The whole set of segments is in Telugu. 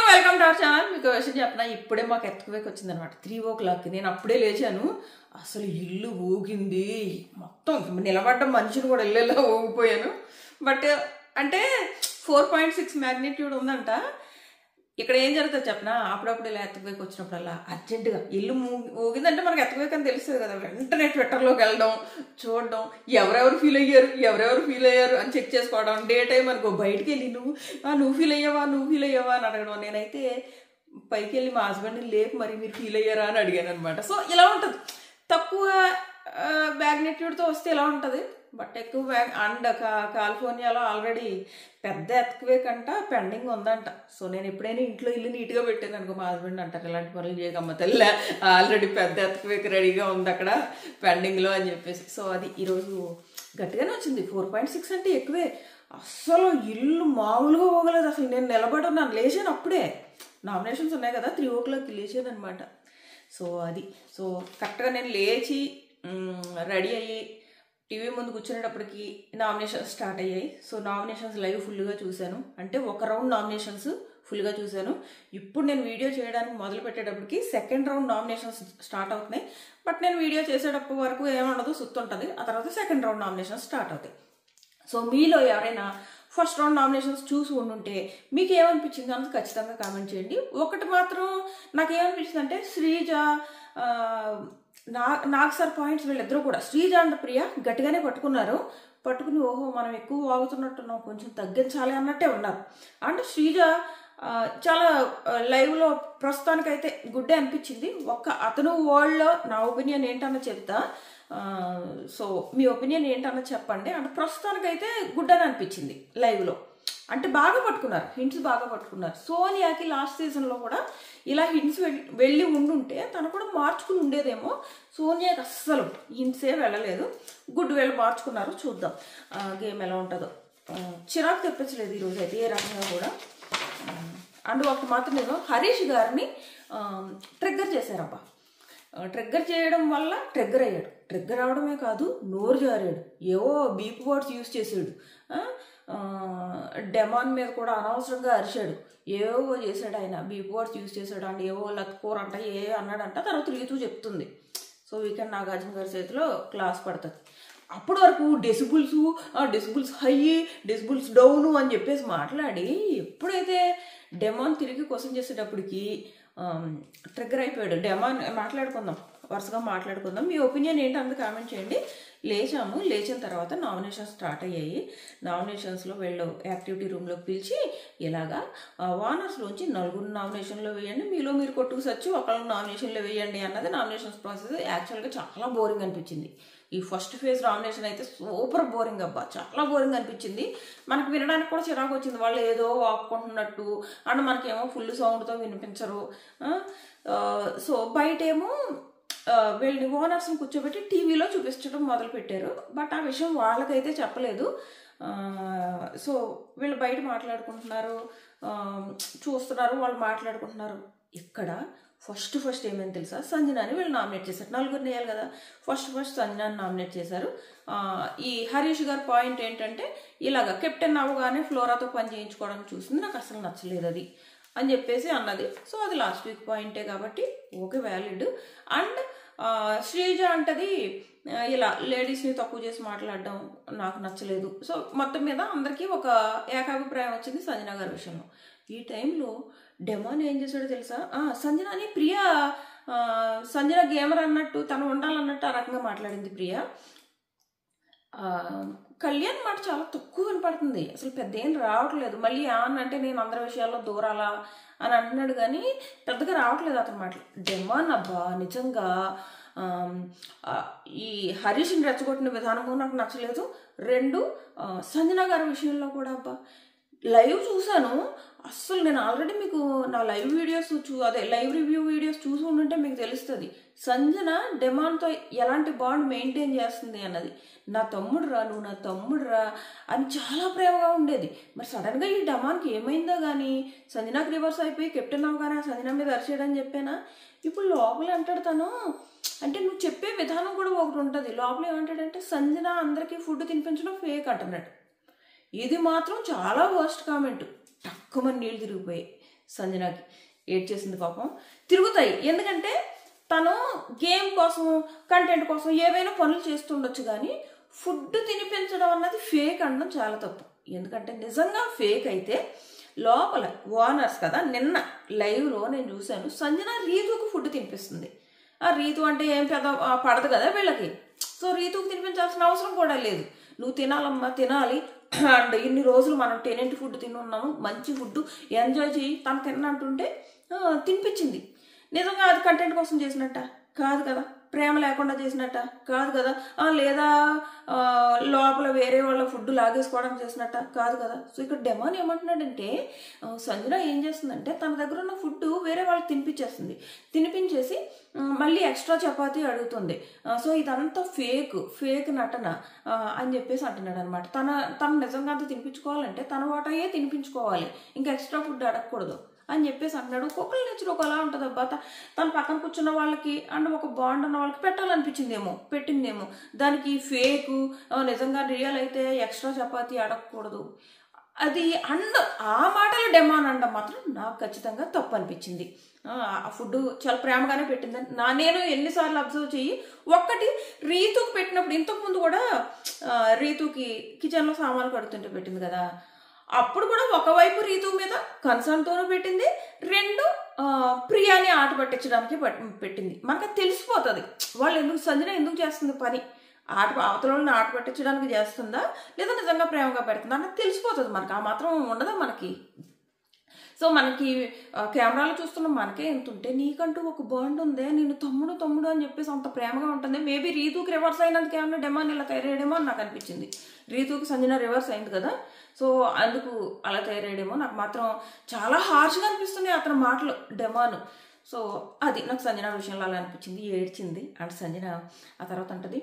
Welcome to our channel. మీకు విషయం చెప్పిన ఇప్పుడే మాకు ఎర్త్క్వేక్ వచ్చిందనమాట. 3 o'clock నేను అప్పుడే లేచాను. అసలు ఇల్లు ఊగింది మొత్తం. నిలబడ్డం మనిషిని కూడా ఇల్లు ఊగిపోయాను. బట్ అంటే 4.6 మ్యాగ్నిట్యూడ్ ఉందంట. ఇక్కడ ఏం జరుగుతుంది చెప్పిన, అప్పుడప్పుడు ఇలా ఎర్త్క్వేక్ వచ్చినప్పుడల్లా అర్జెంటుగా ఇల్లు ఊగిందంటే మనకు ఎర్త్క్వేక్ అని తెలుస్తుంది కదా, వెంటనే ట్విట్టర్లోకి వెళ్ళడం, చూడడం, ఎవరెవరు ఫీల్ అయ్యారు అని చెక్ చేసుకోవడం. డే టైం అనుకో బయటికి వెళ్ళి నువ్వు ఫీల్ అయ్యావా అని అడగడం. నేనైతే పైకి వెళ్ళి మా హస్బెండ్ని లేపు మరి మీరు ఫీల్ అయ్యారా అని అడిగాను అనమాట. సో ఇలా ఉంటుంది. తక్కువ మ్యాగ్నిట్యూడ్తో వస్తే ఇలా ఉంటుంది. బట్ ఎక్కువ అండ్ కాలిఫోర్నియాలో ఆల్రెడీ పెద్ద ఎర్త్క్వేక్ అంట పెండింగ్ ఉందంట. సో నేను ఎప్పుడైనా ఇంట్లో ఇల్లు నీట్గా పెట్టాను అనుకో, మా హస్బెండ్ అంటారు ఇలాంటి పనులు చేయకమ్మ తెల్ల, ఆల్రెడీ పెద్ద ఎర్త్క్వేక్ రెడీగా ఉంది అక్కడ పెండింగ్లో అని చెప్పేసి. సో అది ఈరోజు గట్టిగానే వచ్చింది. 4.6 అంటే ఎక్కువే. అస్సలు ఇల్లు మామూలుగా పోగలేదు. అసలు నేను నిలబడున్నాను, లేచాను అప్పుడే. నామినేషన్స్ ఉన్నాయి కదా, 3 o'clock లేచాను అనమాట. సో అది కరెక్ట్గా నేను లేచి రెడీ అయ్యి టీవీ ముందు కూర్చునేటప్పటికి నామినేషన్స్ స్టార్ట్ అయ్యాయి. సో నామినేషన్స్ లైవ్ ఫుల్గా చూశాను. అంటే ఒక రౌండ్ నామినేషన్స్ ఫుల్గా చూశాను. ఇప్పుడు నేను వీడియో చేయడానికి మొదలు పెట్టేటప్పటికి సెకండ్ రౌండ్ నామినేషన్స్ స్టార్ట్ అవుతున్నాయి. బట్ నేను వీడియో చేసేటప్పటి వరకు ఏమన్నదో సుత్తుంటుంది. ఆ తర్వాత సెకండ్ రౌండ్ నామినేషన్స్ స్టార్ట్ అవుతాయి. సో మీలో ఎవరైనా ఫస్ట్ రౌండ్ నామినేషన్స్ చూసి ఉండుంటే మీకు ఏమనిపించింది అన్నది ఖచ్చితంగా కామెంట్ చేయండి. ఒకటి మాత్రం నాకేమనిపించింది అంటే, శ్రీజ నాకు సార్ పాయింట్స్ వీళ్ళిద్దరూ కూడా, శ్రీజ అండ్ ప్రియ గట్టిగానే పట్టుకుని ఓహో మనం ఎక్కువ వాగుతున్నట్టున్నాం, కొంచెం తగ్గించాలి అన్నట్టే ఉన్నారు. అండ్ శ్రీజ చాలా లైవ్లో ప్రస్తుతానికైతే గుడ్డే అనిపించింది. అతను వరల్డ్లో నా ఒపీనియన్ ఏంటన్నా చెప్తా. సో మీ ఒపీనియన్ ఏంటన్నా చెప్పండి. అంటే ప్రస్తుతానికైతే గుడ్ అని అనిపించింది లైవ్లో. అంటే బాగా పట్టుకున్నారు, హింట్స్ బాగా పట్టుకున్నారు. సోనియాకి లాస్ట్ సీజన్లో కూడా ఇలా హింట్స్ వెళ్ళి ఉండుంటే తను కూడా మార్చుకుని ఉండేదేమో. సోనియాకి అస్సలు హింట్సే వెళ్ళలేదు. గుడ్ వెళ్ళి మార్చుకున్నారు. చూద్దాం గేమ్ ఎలా ఉంటుందో. చిరాకు తెప్పించలేదు ఈరోజు అయితే ఏ రకంగా కూడా. అండ్ ఒకటి మాత్రం నేను హరీష్ గారిని ట్రిగ్గర్ చేశారబ్బా. ట్రిగ్గర్ చేయడం వల్ల ట్రిగ్గర్ అయ్యాడు. ట్రిగ్గర్ అవడమే కాదు, నోరు జారాడు, ఏవో బీప్ వర్డ్స్ యూజ్ చేసాడు. డెమాన్ మీద కూడా అనవసరంగా అరిచాడు, ఏవో చేశాడు. ఆయన బీప్ వర్డ్స్ యూజ్ చేశాడు. అండ్ ఏవో లత్కోర్ అంట ఏ అన్నాడంట. తర్వాత రీతూ చెప్తుంది. సో వీకెండ్ నాగార్జున గారి చేతిలో క్లాస్ పడుతుంది. అప్పటి వరకు డెసిబుల్స్ హై, డెసిబుల్స్ డౌను అని చెప్పేసి మాట్లాడి, ఎప్పుడైతే డెమాన్ తిరిగి క్వశ్చన్ చేసేటప్పటికి ట్రిగ్గర్ అయిపోయాడు. డెమాన్ వరుసగా మాట్లాడుకుందాం. మీ ఒపీనియన్ ఏంటి అందుకు కామెంట్ చేయండి. లేచిన తర్వాత నామినేషన్స్ స్టార్ట్ అయ్యాయి. నామినేషన్స్లో వీళ్ళు యాక్టివిటీ రూమ్లోకి పిలిచి ఇలాగా వానర్స్లోంచి 4 నామినేషన్లో వేయండి, మీలో మీరు కొట్టుకు సచ్చి ఒకళ్ళు నామినేషన్లో వేయండి అన్నది నామినేషన్స్ ప్రాసెస్. యాక్చువల్గా చాలా బోరింగ్ అనిపించింది. ఈ ఫస్ట్ ఫేజ్ నామినేషన్ అయితే సూపర్ బోరింగ్ అబ్బా, చాలా బోరింగ్ అనిపించింది. మనకు వినడానికి కూడా చిరాకు వచ్చింది. వాళ్ళు ఏదో వాక్కుంటున్నట్టు అండ్ మనకేమో ఫుల్ సౌండ్తో వినిపించరు. సో బయటేమో వీళ్ళని ఓనర్స్ని కూర్చోబెట్టి టీవీలో చూపించడం మొదలుపెట్టారు. బట్ ఆ విషయం వాళ్ళకైతే చెప్పలేదు. సో వీళ్ళు బయట మాట్లాడుకుంటున్నారు, చూస్తున్నారు, వాళ్ళు మాట్లాడుకుంటున్నారు. ఇక్కడ ఫస్ట్ ఏమని తెలుసా, సంజనాని వీళ్ళు నామినేట్ చేశారు. 4 వేయాలి కదా, ఫస్ట్ సంజనాని నామినేట్ చేశారు. ఈ హరీష్ గారి పాయింట్ ఏంటంటే, ఇలాగ కెప్టెన్ అవ్వగానే ఫ్లోరాతో పని చేయించుకోవడం చూసింది, నాకు అసలు నచ్చలేదు అది అని చెప్పేసి అన్నది. సో అది లాస్ట్ వీక్ పాయింటే కాబట్టి ఓకే, వ్యాలిడ్. అండ్ శ్రీజ అంటది ఇలా లేడీస్ని తక్కువ చేసి మాట్లాడడం నాకు నచ్చలేదు. సో మొత్తం మీద అందరికీ ఒక ఏకాభిప్రాయం వచ్చింది సంజన గారి విషయంలో. ఈ టైంలో డెమాన్ ఏం చేశాడో తెలుసా, సంజనాని ప్రియా సంజన గేమర్ అన్నట్టు తను ఉండాలన్నట్టు ఆ రకంగా మాట్లాడింది ప్రియ. కళ్యాణ్ మాట చాలా తక్కువ వినపడుతుంది, అసలు పెద్ద ఏం రావట్లేదు. మళ్ళీ అంటే నేను అందరి విషయాల్లో దూరాలా అని అంటున్నాడు కానీ పెద్దగా రావట్లేదు అతని మాటలు. డెమాన్ అబ్బా నిజంగా ఈ హరీష్ని రెచ్చగొట్టిన విధానము నాకు నచ్చలేదు. 2 సంజన గారి విషయంలో కూడా అబ్బా లైవ్ చూశాను. అస్సలు నేను ఆల్రెడీ మీకు నా live videos live review videos చూసి ఉంటుంటే మీకు తెలుస్తుంది సంజన డెమాన్తో ఎలాంటి బాండ్ మెయింటైన్ చేస్తుంది అన్నది. నా తమ్ముడురా, నువ్వు నా తమ్ముడురా అని చాలా ప్రేమగా ఉండేది. మరి సడన్గా ఈ డెమాన్కి ఏమైందో కానీ సంజనాకి రివర్స్ అయిపోయి కెప్టెన్ అవ్వగానే సంజన మీద అరిచేయడని చెప్పానా. ఇప్పుడు లోపల అంటాడు తను, అంటే నువ్వు చెప్పే విధానం కూడా ఒకటి ఉంటుంది. లోపల ఏమంటాడంటే సంజన అందరికీ ఫుడ్ తినిపించడం ఫేక్ అంటున్నాడు. ఇది మాత్రం చాలా వర్స్ట్ కామెంట్. టక్కుమని నీళ్ళు తిరిగిపోయాయి. సంజనాకి ఏడ్చేసింది పాపం. తిరుగుతాయి, ఎందుకంటే తను గేమ్ కోసం కంటెంట్ కోసం ఏవైనా పనులు చేస్తుండొచ్చు, కానీ ఫుడ్ తినిపించడం అన్నది ఫేక్ అనడం చాలా తప్పు. ఎందుకంటే నిజంగా ఫేక్ అయితే లోపల ఓనర్స్ కదా, నిన్న లైవ్లో నేను చూశాను, సంజన రీతుకు ఫుడ్ తినిపిస్తుంది. ఆ రీతు అంటే ఏం పెద్ద పడదు కదా వీళ్ళకి, సో రీతుకు తినిపించాల్సిన అవసరం కూడా లేదు. నువ్వు తినాలమ్మా, తినాలి, అండ్ ఇన్ని రోజులు మనం టెనెంట్ ఫుడ్ తినున్నాము, మంచి ఫుడ్ ఎంజాయ్ చేయి, తను తిన్నంటుంటే తినిపించింది. నిజంగా అది కంటెంట్ కోసం చేసినట్ట కాదు కదా, ప్రేమ లేకుండా చేసినట్ట కాదు కదా, లేదా లోపల వేరే వాళ్ళ ఫుడ్ లాగేసుకోవడానికి చేసినట్ట కాదు కదా. సో ఇక్కడ డెమాన్ ఏమంటున్నాడంటే, సంజన ఏం చేస్తుందంటే తన దగ్గర ఉన్న ఫుడ్ వేరే వాళ్ళకి తినిపించేసి మళ్ళీ ఎక్స్ట్రా చపాతీ అడుగుతుంది. సో ఇదంతా ఫేక్ నటన అని చెప్పేసి అంటున్నాడు అనమాట. తను నిజంగా అంతా తినిపించుకోవాలంటే తన వాటయే తినిపించుకోవాలి, ఇంకా ఎక్స్ట్రా ఫుడ్ అడగకూడదు అని చెప్పేసి అంటున్నాడు. ఒక్కొక్కరి నేచర్ ఒకలా ఉంటుంది అబ్బా. తన పక్కన కూర్చున్న వాళ్ళకి అండ్ ఒక బాండ్ ఉన్న వాళ్ళకి పెట్టిందేమో. దానికి ఫేకు నిజంగా రియల్ అయితే ఎక్స్ట్రా చపాతీ అడగకూడదు అది ఆ మాటలు డెమాన్ అనడం మాత్రం నాకు ఖచ్చితంగా తప్పు అనిపించింది. ఆ ఫుడ్ చాలా ప్రేమగానే పెట్టిందని నేను ఎన్నిసార్లు అబ్జర్వ్ చెయ్యి. ఒక్కటి రీతుకు పెట్టినప్పుడు, ఇంతకుముందు కూడా రీతుకి కిచెన్లో సామాన్లు కడుతుంటే పెట్టింది కదా, అప్పుడు కూడా ఒకవైపు రీతు మీద కన్సర్న్తోనూ పెట్టింది, రెండు ప్రియాని ఆట పట్టించడానికి పెట్టింది. మనకు తెలిసిపోతుంది వాళ్ళు సంజన ఎందుకు చేస్తుంది పని, అవతలని ఆట పట్టించడానికి చేస్తుందా లేదా నిజంగా ప్రేమగా పెడుతుందా అన్నది తెలిసిపోతుంది మనకి. ఆ మాత్రం ఉండదా మనకి. సో మనకి కెమెరాలో చూస్తున్న మనకే ఎంత ఉంటే, నీకంటూ ఒక బాండ్ ఉందే, నేను తమ్ముడు అని చెప్పేసి అంత ప్రేమగా ఉంటుంది. మేబీ రీతుకి రివర్స్ అయినందుకు ఏమన్నా డెమాన్ ఇలా తయారయ్యేమో అని నాకు అనిపించింది. రీతుకి సంజన రివర్స్ అయింది కదా, సో అందుకు అలా తయారయ్యేమో. నాకు మాత్రం చాలా హార్ష్గా అనిపిస్తున్నాయి అతని మాటలు, డెమాన్. సో అది నాకు సంజన విషయంలో అలా అనిపించింది, ఏడ్చింది. అండ్ సంజన ఆ తర్వాత అంటది,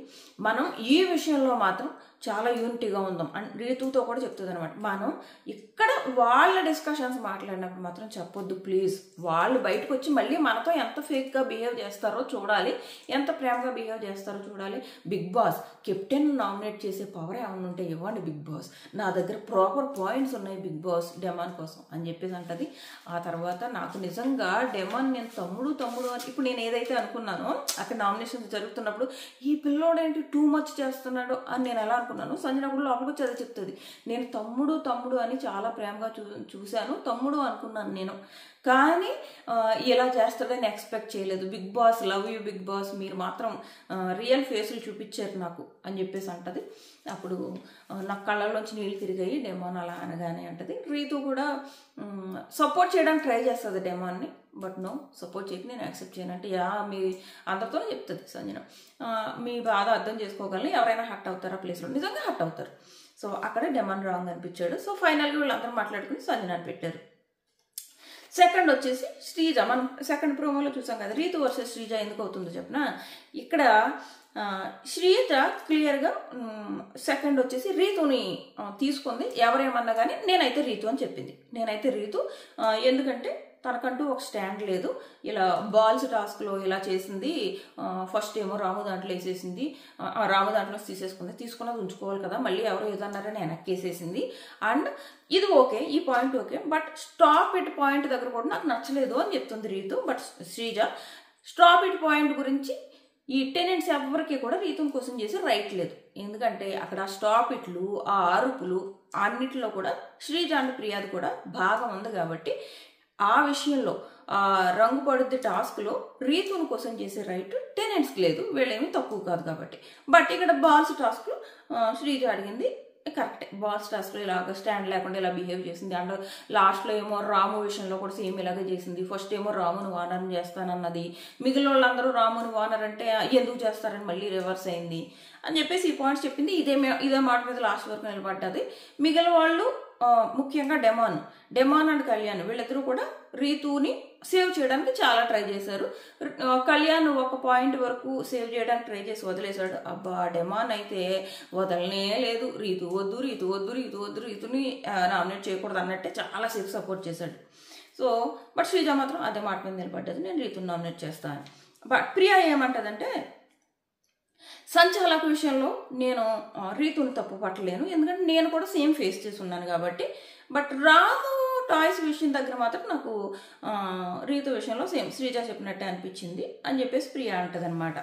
మనం ఈ విషయంలో మాత్రం చాలా యూనిటీగా ఉందాం అండ్ రీతుతో కూడా చెప్తుంది అనమాట. మనం ఇక్కడ వాళ్ళ డిస్కషన్స్ మాట్లాడినప్పుడు మాత్రం చెప్పొద్దు ప్లీజ్. వాళ్ళు బయటకు వచ్చి మళ్ళీ మనతో ఎంత ఫేక్గా బిహేవ్ చేస్తారో చూడాలి, ఎంత ప్రేమగా బిహేవ్ చేస్తారో చూడాలి. బిగ్ బాస్ కెప్టెన్ నామినేట్ చేసే పవర్ ఏమైనా ఉంటే ఇవ్వండి బిగ్ బాస్, నా దగ్గర ప్రాపర్ పాయింట్స్ ఉన్నాయి బిగ్ బాస్ డెమాన్ కోసం అని చెప్పేసి అంటది. ఆ తర్వాత నాకు నిజంగా డెమాన్ నేను తమ్ముడు అని ఇప్పుడు నేను ఏదైతే అనుకున్నానో అక్కడ నామినేషన్స్ జరుగుతున్నప్పుడు, ఈ పిల్లోడేంటి టూ మచ్ చేస్తున్నాడు అని నేను ఎలా అనుకున్నాను, సంజన కూడా లోపలికి వచ్చి అదే చెప్తుంది. నేను తమ్ముడు అని చాలా ప్రేమగా చూశాను, తమ్ముడు అనుకున్నాను నేను, కానీ ఇలా చేస్తాడని ఎక్స్పెక్ట్ చేయలేదు. Big boss, love you big boss, మీరు మాత్రం రియల్ ఫేసులు చూపించారు నాకు అని చెప్పేసి అంటది. అప్పుడు నాకు కళ్ళల్లోంచి నీళ్ళు తిరిగాయి డెమాన్ అలా అనగానే అంటది. రీతు కూడా సపోర్ట్ చేయడానికి ట్రై చేస్తుంది డెమాన్ని, బట్ నో సపోర్ట్ చేయక నేను యాక్సెప్ట్ చేయను అంటే, మీ అందరితోనే చెప్తుంది సంజన, మీ బాధ అర్థం చేసుకోగలను, ఎవరైనా హర్ట్ అవుతారు ఆ ప్లేస్లో, నిజంగా హర్ట్ అవుతారు. సో అక్కడే డెమాన్ రాంగ్ అనిపించాడు. సో ఫైనల్గా వీళ్ళందరూ మాట్లాడుకుని సంజనాన్ని పెట్టారు. సెకండ్ వచ్చేసి శ్రీజ. మనం సెకండ్ ప్రోమోలో చూసాం కదా రీతు వర్సెస్ శ్రీజ ఎందుకు అవుతుందో చెప్పిన. ఇక్కడ శ్రీజ క్లియర్గా సెకండ్ వచ్చేసి రీతుని తీసుకుంది. ఎవరేమన్నా కానీ నేనైతే రీతు అని చెప్పింది. నేనైతే రీతు, ఎందుకంటే తనకంటూ ఒక స్టాండ్ లేదు. ఇలా బాల్స్ టాస్క్లో ఇలా చేసింది, ఫస్ట్ ఏమో రాము దాంట్లో వేసేసింది, రాము దాంట్లో తీసుకున్నది ఉంచుకోవాలి కదా, మళ్ళీ ఎవరో ఏదన్నారని వెనక్కేసేసింది. అండ్ ఇది ఓకే, ఈ point okay, but stop it point దగ్గర కూడా నాకు నచ్చలేదు అని చెప్తుంది Ritu. But Sreeja stop it point గురించి ఈ టెనెంట్స్ ఎవరికి కూడా రీతుని కోసం చేసి రైట్ లేదు. ఎందుకంటే అక్కడ స్టాప్ ఇట్లు, ఆ అరుపులు అన్నిటిలో కూడా శ్రీజ అండ్ ప్రియాది కూడా భాగం ఉంది కాబట్టి ఆ విషయంలో రంగు పడుద్ది టాస్క్లో రీతుని కోసం చేసే రైట్ టెనెంట్స్కి లేదు, వీళ్ళేమీ తక్కువ కాదు కాబట్టి. బట్ ఇక్కడ బాల్స్ టాస్క్లో శ్రీజ అడిగింది కరెక్టే, బాల్స్ టాస్క్లో ఇలాగ స్టాండ్ లేకుండా ఇలా బిహేవ్ చేసింది. అండ్ లాస్ట్లో ఏమో రాము విషయంలో కూడా సేమ్ ఇలాగే చేసింది. ఫస్ట్ ఏమో రాముని వానర్ చేస్తానన్నది, మిగిలిన వాళ్ళందరూ రాముని వానర్ అంటే ఎందుకు చేస్తారని మళ్ళీ రివర్స్ అయింది అని చెప్పేసి ఈ పాయింట్స్ చెప్పింది. ఇదే మాట మీద లాస్ట్ వరకు నిలబడ్డది. మిగిలిన వాళ్ళు ముఖ్యంగా డెమాన్ అండ్ కళ్యాణ్ వీళ్ళిద్దరూ కూడా రీతుని సేవ్ చేయడానికి చాలా ట్రై చేశారు. కళ్యాణ్ ఒక పాయింట్ వరకు సేవ్ చేయడానికి ట్రై చేసి వదిలేశాడు. అబ్బా డెమాన్ అయితే వదలనే లేదు, రీతు వద్దు రీతుని నామినేట్ చేయకూడదు అన్నట్టే చాలాసేపు సపోర్ట్ చేశాడు. సో బట్ శ్రీజ మాత్రం అదే మాట మీద నిలబడ్డది, నేను రీతుని నామినేట్ చేస్తాను. బట్ ప్రియా ఏమంటదంటే, సంచాలక విషయంలో నేను రీతుని తప్పు పట్టలేను, ఎందుకంటే నేను కూడా సేమ్ ఫేస్ చేసి ఉన్నాను కాబట్టి. బట్ రాము టాయ్స్ విషయం దగ్గర మాత్రం నాకు రీతు విషయంలో సేమ్ శ్రీజ చెప్పినట్టే అనిపించింది అని చెప్పేసి ప్రియా అంటది అనమాట.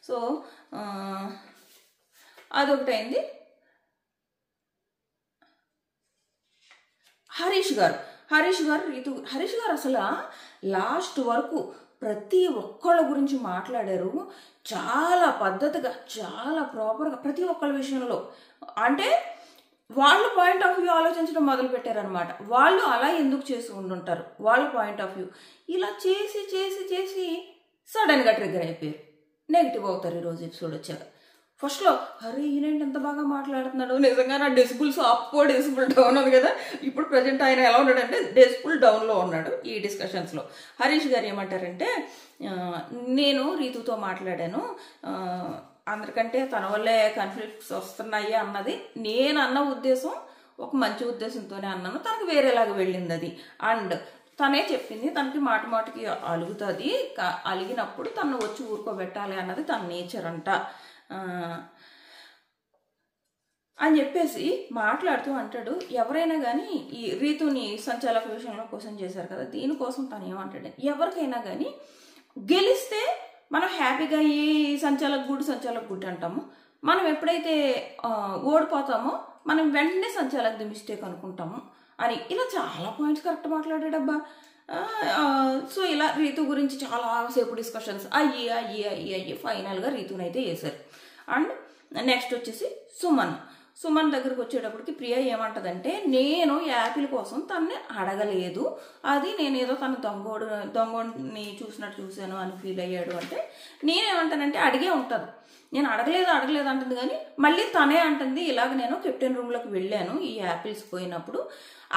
సో అదొకటైంది. హరీష్ గారు అసలు లాస్ట్ వరకు ప్రతి ఒక్కళ్ళ గురించి మాట్లాడారు. చాలా పద్ధతిగా, చాలా ప్రాపర్గా ప్రతి ఒక్కళ్ళ విషయంలో. అంటే వాళ్ళ పాయింట్ ఆఫ్ వ్యూ ఆలోచించడం మొదలు పెట్టారనమాట. వాళ్ళు అలా ఎందుకు చేసి ఉండుంటారు, వాళ్ళ పాయింట్ ఆఫ్ వ్యూ ఇలా చేసి చేసి చేసి సడన్గా ట్రిగ్గర్ అయిపోయారు, నెగిటివ్ అవుతారు ఈరోజు ఎపిసోడ్ వచ్చాక. ఫస్ట్లో అరే ఈయనేంటి ఎంత బాగా మాట్లాడుతున్నాడు, నిజంగా నా డెసిబుల్స్ అప్ డెసిబుల్ డౌన్ ఉంది కదా. ఇప్పుడు ప్రజెంట్ ఆయన ఎలా ఉన్నాడంటే డెసిబుల్ డౌన్లో ఉన్నాడు ఈ డిస్కషన్స్లో. హరీష్ గారు ఏమంటారంటే, నేను రీతుతో మాట్లాడాను, అందరికంటే తన వల్లే కాన్ఫ్లిక్ట్స్ వస్తున్నాయి అన్నది నేను అన్న ఉద్దేశం ఒక మంచి ఉద్దేశంతోనే అన్నాను, తనకు వేరేలాగా వెళ్ళింది అది. అండ్ తనే చెప్పింది తనకి మాట మాటకి అలుగుతుంది, అలిగినప్పుడు తను వచ్చి ఊరుకోబెట్టాలి అన్నది తన నేచర్ అంట అని చెప్పేసి మాట్లాడుతూ అంటాడు. ఎవరైనా కానీ ఈ రీతుని సంచాలక విషయంలో క్వశ్చన్ చేశారు కదా, దీనికోసం తను ఏమంటాడు, ఎవరికైనా కానీ గెలిస్తే మనం హ్యాపీగా ఈ సంచాలక గుడ్ అంటాము, మనం ఎప్పుడైతే ఓడిపోతామో మనం వెంటనే సంచాలకది మిస్టేక్ అనుకుంటాము అని ఇలా చాలా పాయింట్స్ కరెక్ట్ మాట్లాడాడబ్బా. సో ఇలా రీతు గురించి చాలాసేపు డిస్కషన్స్ అయ్యి ఫైనల్గా రీతునైతే వేశారు. అండ్ నెక్స్ట్ వచ్చేసి సుమన్ దగ్గరకు వచ్చేటప్పటికి ప్రియా ఏమంటదంటే, నేను యాపిల్ కోసం తనని అడగలేదు, అది నేనేదో తన దొంగని చూశాను అని ఫీల్ అయ్యాడు అంటే నేనేమంటానంటే అడిగే ఉంటుంది, నేను అడగలేదు అంటుంది. కానీ మళ్ళీ తనే అంటుంది, ఇలాగ నేను కెప్టెన్ రూమ్లోకి వెళ్ళాను ఈ యాపిల్స్ పోయినప్పుడు,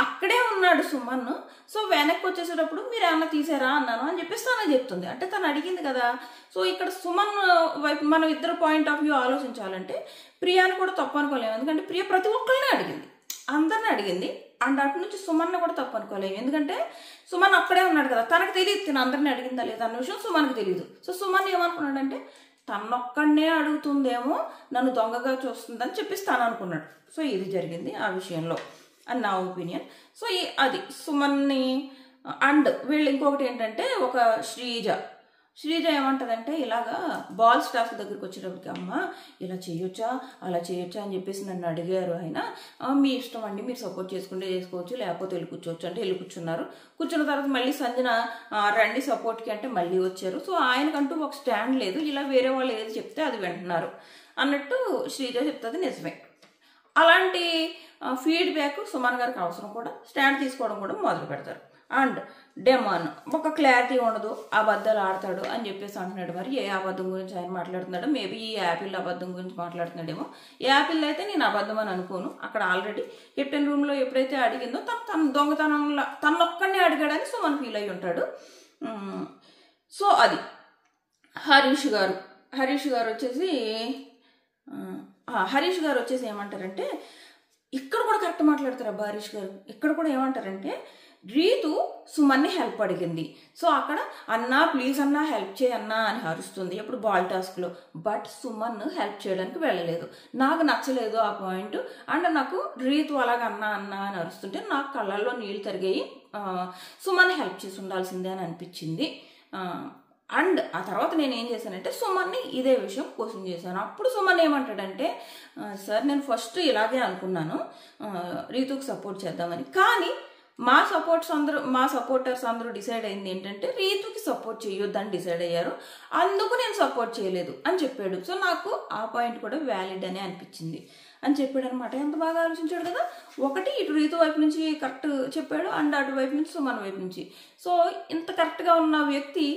అక్కడే ఉన్నాడు సుమన్, సో వెనక్కి వచ్చేసేటప్పుడు మీరు ఏమన్నా తీసారా అన్నాను అని చెప్పేసి తనే చెప్తుంది. అంటే తను అడిగింది కదా. సో ఇక్కడ సుమన్ వైపు మనం ఇద్దరు పాయింట్ ఆఫ్ వ్యూ ఆలోచించాలంటే ప్రియాని కూడా తప్పు అనుకోలేము, ఎందుకంటే ప్రియ ప్రతి ఒక్కరిని అడిగింది, అందరిని అడిగింది. అండ్ అటు నుంచి సుమన్ని కూడా తప్పు అనుకోలేము, ఎందుకంటే సుమన్ అక్కడే ఉన్నాడు కదా, తనకు తెలియదు తిన అందరిని అడిగిందా లేదా అన్న విషయం సుమన్కి తెలియదు. సో సుమన్ ఏమనుకున్నాడంటే తనొక్కడనే అడుగుతుందేమో, నన్ను దొంగగా చూస్తుందని చెప్పేసి తను అనుకున్నాడు. సో ఇది జరిగింది ఆ విషయంలో అని నా ఒపీనియన్. సో అది సుమన్ని. అండ్ వీళ్ళు ఇంకొకటి ఏంటంటే, ఒక శ్రీజ ఏమంటదంటే, ఇలాగా బాల్ స్టాఫ్ దగ్గరికి వచ్చేటప్పటికి అమ్మ ఇలా చేయొచ్చా అలా చేయొచ్చా అని చెప్పేసి నన్ను అడిగారు, ఆయన మీ ఇష్టం అండి, మీరు సపోర్ట్ చేసుకుంటే చేసుకోవచ్చు, లేకపోతే వెళ్ళి కూర్చోవచ్చు అంటే వెళ్ళి కూర్చున్నారు. కూర్చున్న తర్వాత మళ్ళీ సంజన రండి సపోర్ట్కి అంటే మళ్ళీ వచ్చారు. సో ఆయనకంటూ ఒక స్టాండ్ లేదు, ఇలా వేరే వాళ్ళు ఏది చెప్తే అది వింటున్నారు అన్నట్టు శ్రీజ చెప్తుంది. నిజమే, అలాంటి ఫీడ్బ్యాక్ సుమన్ గారికి అవసరం కూడా, స్టాండ్ తీసుకోవడం కూడా మొదలు పెడతారు. అండ్ డెమాన్ ఒక క్లారిటీ ఉండదు, అబద్ధాలు ఆడతాడు అని చెప్పేసి అంటున్నాడు. మరి ఏ అబద్ధం గురించి ఆయన మాట్లాడుతున్నాడు, మేబీ ఈ యాపిల్ అబద్ధం గురించి మాట్లాడుతున్నాడేమో. యాపిల్ అయితే నేను అబద్ధం అని అనుకోను, అక్కడ ఆల్రెడీ కెప్టెన్ రూమ్లో ఎప్పుడైతే అడిగిందో తన దొంగతనంలో తనొక్కడినే అడిగాడని సుమన్ ఫీల్ అయి ఉంటాడు. సో అది హరీష్ గారు వచ్చేసి ఏమంటారంటే, ఇక్కడ కూడా కరెక్ట్ మాట్లాడతారు అబ్బా హరీష్ గారు. ఇక్కడ కూడా ఏమంటారంటే, రీతు సుమన్ని హెల్ప్ అడిగింది, సో అక్కడ అన్నా ప్లీజ్ అన్నా హెల్ప్ చేయన్నా అని అరుస్తుంది ఎప్పుడు బాల్ టాస్క్లో, బట్ సుమన్ హెల్ప్ చేయడానికి వెళ్ళలేదు. నాకు నచ్చలేదు ఆ పాయింట్. అండ్ నాకు రీతు అలాగ అన్నా అని అరుస్తుంటే నాకు కళ్ళల్లో నీళ్ళు తరిగాయి, సుమన్ హెల్ప్ చేసి ఉండాల్సిందే అని అనిపించింది. అండ్ ఆ తర్వాత నేను ఏం చేశానంటే సుమన్ని ఇదే విషయం క్వశ్చన్ చేశాను. అప్పుడు సుమన్ ఏమంటాడంటే, సార్ నేను ఫస్ట్ ఇలాగే అనుకున్నాను రీతుకు సపోర్ట్ చేద్దామని, కానీ మా సపోర్టర్స్ అందరూ డిసైడ్ అయింది ఏంటంటే రీతుకి సపోర్ట్ చేయొద్దని డిసైడ్ అయ్యారు, అందుకు నేను సపోర్ట్ చేయలేదు అని చెప్పాడు. సో నాకు ఆ పాయింట్ కూడా వ్యాలిడ్ అని అనిపించింది అని చెప్పాడు అనమాట. ఎంత బాగా ఆలోచించాడు కదా. ఒకటి ఇటు రీతు వైపు నుంచి కరెక్ట్ చెప్పాడు, అండ్ అటు వైపు నుంచి సుమన్ వైపు నుంచి. సో ఇంత కరెక్ట్గా ఉన్న వ్యక్తి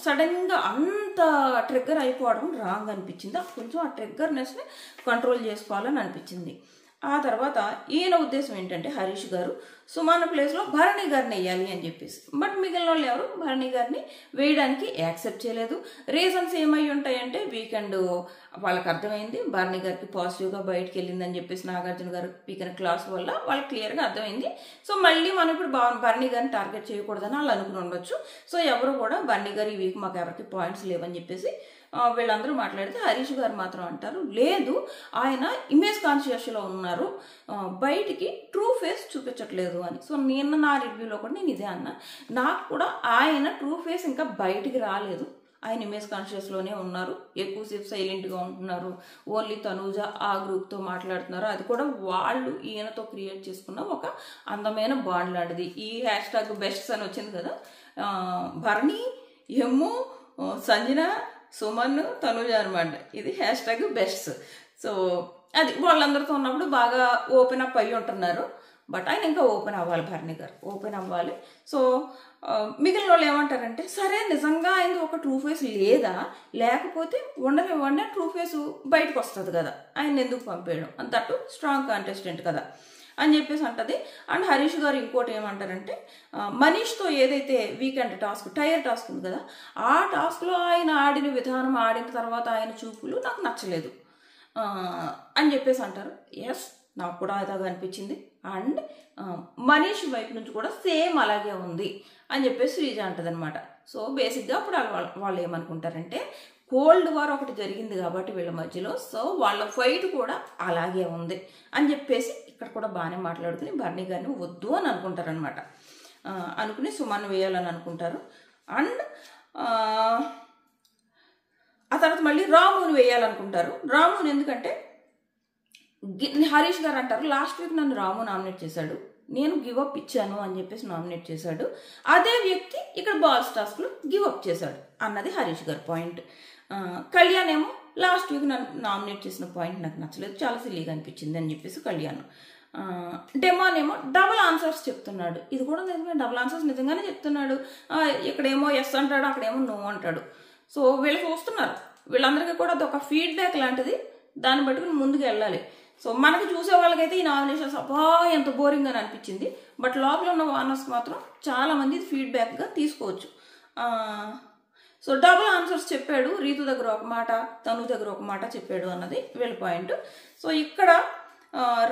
సడన్గా అంత ట్రిగ్గర్ అయిపోవడం రాంగ్ అనిపించింది. కొంచెం ఆ ట్రిగ్గర్నెస్ని కంట్రోల్ చేసుకోవాలని అనిపించింది. ఆ తర్వాత ఈయన ఉద్దేశం ఏంటంటే, హరీష్ గారు సుమన్ ప్లేస్లో భరణి గారిని వేయాలి అని చెప్పేసి, బట్ మిగిలిన వాళ్ళు ఎవరు భరణి గారిని వేయడానికి యాక్సెప్ట్ చేయలేదు. రీజన్స్ ఏమై ఉంటాయంటే, వీకెండ్ వాళ్ళకి అర్థమైంది భరణి గారికి పాజిటివ్గా బయటకు వెళ్ళిందని చెప్పేసి నాగార్జున గారు పీకిన క్లాస్ వల్ల వాళ్ళకి క్లియర్గా అర్థమైంది. సో మళ్ళీ మనం ఇప్పుడు భరణి గారిని టార్గెట్ చేయకూడదని వాళ్ళు అనుకుని ఉండొచ్చు. సో ఎవరు కూడా భరణి గారు ఈ వీక్ మాకు ఎవరికి పాయింట్స్ లేవని చెప్పేసి వీళ్ళందరూ మాట్లాడితే హరీష్ గారు మాత్రం అంటారు లేదు, ఆయన ఇమేజ్ కాన్షియస్లో ఉన్నారు, బయటికి ట్రూ ఫేస్ చూపించట్లేదు అని. సో నిన్న నా రివ్యూలో కూడా నేను ఇదే అన్నా, నాకు కూడా ఆయన ట్రూ ఫేస్ ఇంకా బయటికి రాలేదు, ఆయన ఇమేజ్ కాన్షియస్లోనే ఉన్నారు, ఎక్కువసేపు సైలెంట్గా ఉంటున్నారు, ఓన్లీ తనూజ ఆ గ్రూప్తో మాట్లాడుతున్నారు, అది కూడా వాళ్ళు ఈయనతో క్రియేట్ చేసుకున్న ఒక అందమైన బాండ్ లాంటిది. ఈ హ్యాష్‌ట్యాగ్ బెస్ట్స్ అని వచ్చింది కదా, భరణి, ఎమ్ము, సంజన, సుమన్, తనూజ అనమాట, ఇది హ్యాష్‌ట్యాగ్ బెస్ట్స్. సో అది వాళ్ళందరితో ఉన్నప్పుడు బాగా ఓపెన్ అప్ అయ్యి ఉంటున్నారు. బట్ ఆయన ఇంకా ఓపెన్ అవ్వాలి, భరణి గారు ఓపెన్ అవ్వాలి. సో మిగిలిన వాళ్ళు ఏమంటారంటే సరే నిజంగా ఆయన ఒక ట్రూ ఫేస్ లేదా, లేకపోతే ఉండనివ్వండి ట్రూ ఫేస్ బయటకు వస్తుంది కదా, ఆయన ఎందుకు పంపేయడం, అంతట్టు స్ట్రాంగ్ కాంటెస్టెంట్ కదా అని చెప్పేసి అంటది. అండ్ హరీష్ గారు ఇంకోటి ఏమంటారంటే మనీష్తో ఏదైతే వీకెండ్ టాస్క్ టైర్ టాస్క్ ఉంది కదా, ఆ టాస్క్లో ఆయన ఆడిన విధానం, ఆడిన తర్వాత ఆయన చూపులు నాకు నచ్చలేదు అని చెప్పేసి అంటారు. ఎస్, నాకు కూడా అదాగా అనిపించింది. అండ్ మనీష్ వైపు నుంచి కూడా సేమ్ అలాగే ఉంది అని చెప్పేసి శ్రీజ అంటది అనమాట. సో బేసిక్గా అప్పుడు వాళ్ళు ఏమనుకుంటారంటే కోల్డ్ వార్ ఒకటి జరిగింది కాబట్టి వీళ్ళ మధ్యలో, సో వాళ్ళ ఫైట్ కూడా అలాగే ఉంది అని చెప్పేసి ఇక్కడ కూడా బాగానే మాట్లాడుకుని భరణి గారిని వద్దు అని అనుకుంటారనమాట. అనుకుని సుమన్ వేయాలని అనుకుంటారు. అండ్ ఆ తర్వాత మళ్ళీ రాముని వేయాలనుకుంటారు. రాముని ఎందుకంటే హరీష్ గారు అంటారు లాస్ట్ వీక్ నన్ను రాము నామినేట్ చేశాడు, నేను గివప్ ఇచ్చాను అని చెప్పేసి నామినేట్ చేశాడు, అదే వ్యక్తి ఇక్కడ బాల్స్ టాస్క్లో గివప్ చేశాడు అన్నది హరీష్ గారి పాయింట్. కళ్యాణ్ ఏమో లాస్ట్ వీక్ నన్ను నామినేట్ చేసిన పాయింట్ నాకు నచ్చలేదు, చాలా సిల్లీగా అనిపించింది అని చెప్పేసి కళ్యాణ్. డెమాన్ ఏమో డబుల్ ఆన్సర్స్ చెప్తున్నాడు, ఇది కూడా నిజమే, డబుల్ ఆన్సర్స్ నిజంగానే చెప్తున్నాడు. ఇక్కడేమో ఎస్ అంటాడు, అక్కడేమో నో అంటాడు. సో వీళ్ళు చూస్తున్నారు, వీళ్ళందరికీ కూడా అది ఒక ఫీడ్బ్యాక్ లాంటిది, దాన్ని బట్టి ముందుకు వెళ్ళాలి. సో మనకి చూసే వాళ్ళకైతే ఈ నామినేషన్స్ అబ్బా ఎంత బోరింగ్ అని అనిపించింది, బట్ లోపల ఉన్న వార్నర్స్ మాత్రం చాలామంది ఫీడ్బ్యాక్గా తీసుకోవచ్చు. సో డబుల్ ఆన్సర్స్ చెప్పాడు, రీతు దగ్గర ఒక మాట, తను దగ్గర ఒక మాట చెప్పాడు అన్నది వీళ్ళ పాయింట్. సో ఇక్కడ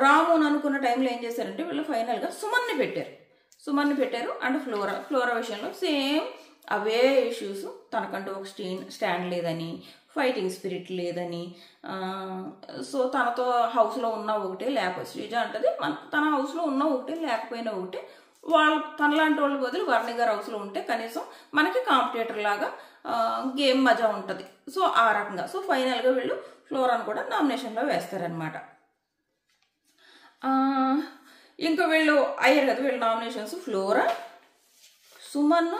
రాము అనుకున్న టైంలో ఏం చేశారంటే వీళ్ళు ఫైనల్గా సుమన్ని పెట్టారు. అండ్ ఫ్లోరా విషయంలో సేమ్ అవే ఇష్యూస్, తనకంటూ ఒక స్టాండ్ లేదని, ఫైటింగ్ స్పిరిట్ లేదని, సో తనతో హౌస్లో ఉన్న ఒకటే, లేకపోతే శ్రీజ అంటది తన హౌస్లో ఉన్న ఒకటే లేకపోయినా ఒకటే, వాళ్ళు తనలాంటి వాళ్ళ బదులు భరణి గారు హౌస్లో ఉంటే కనీసం మనకి కాంపిటేటర్ లాగా గేమ్ మజా ఉంటుంది. సో ఆ రకంగా సో ఫైనల్గా వీళ్ళు ఫ్లోరాను కూడా నామినేషన్లో వేస్తారనమాట. ఇంకా వీళ్ళు అయ్యారు కదా వీళ్ళ నామినేషన్స్, ఫ్లోరా, సుమన్,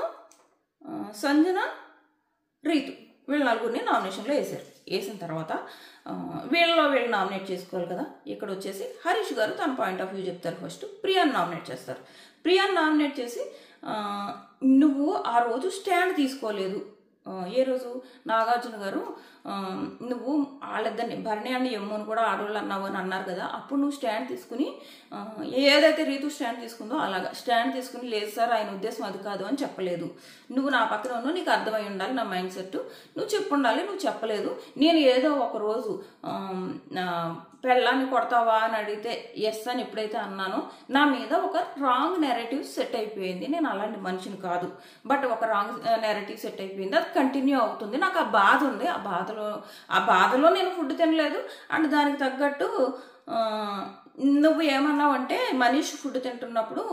సంజన, రీతు, వీళ్ళు నలుగురిని నామినేషన్లో వేసిన తర్వాత వీళ్ళు నామినేట్ చేసుకోవాలి కదా. ఇక్కడ వచ్చేసి హరీష్ గారు తన పాయింట్ ఆఫ్ వ్యూ చెప్తారు. ఫస్ట్ ప్రియాని నామినేట్ చేస్తారు. ప్రియాని నామినేట్ చేసి నువ్వు ఆ రోజు స్టాండ్ తీసుకోలేదు, ఏ రోజు నాగార్జున గారు నువ్వు వాళ్ళిద్దరిని భరణి అండ్ యమ్ముని కూడా ఆడవాళ్ళు అన్నావు అని అన్నారు కదా, అప్పుడు నువ్వు స్టాండ్ తీసుకుని ఏదైతే రీతు స్టాండ్ తీసుకుందో అలాగా స్టాండ్ తీసుకుని లేదు సార్ ఆయన ఉద్దేశం అది కాదు అని చెప్పలేదు, నువ్వు నా పక్కన ఉన్నావు, నీకు అర్థమై ఉండాలి నా మైండ్ సెట్, నువ్వు చెప్పుండాలి, నువ్వు చెప్పలేదు, నేను ఏదో ఒక రోజు పెళ్ళాన్ని కొడతావా అని అడిగితే ఎస్ అని ఎప్పుడైతే అన్నానో నా మీద ఒక రాంగ్ నెరేటివ్ సెట్ అయిపోయింది, నేను అలాంటి మనిషిని కాదు, బట్ ఒక రాంగ్ నెరేటివ్ సెట్ అయిపోయింది, అది కంటిన్యూ అవుతుంది, నాకు ఆ బాధ ఉంది, ఆ బాధలో నేను ఫుడ్ తినలేదు. అండ్ దానికి తగ్గట్టు నువ్వు ఏమన్నావు అంటే మనీష్ ఫుడ్ తింటున్నప్పుడు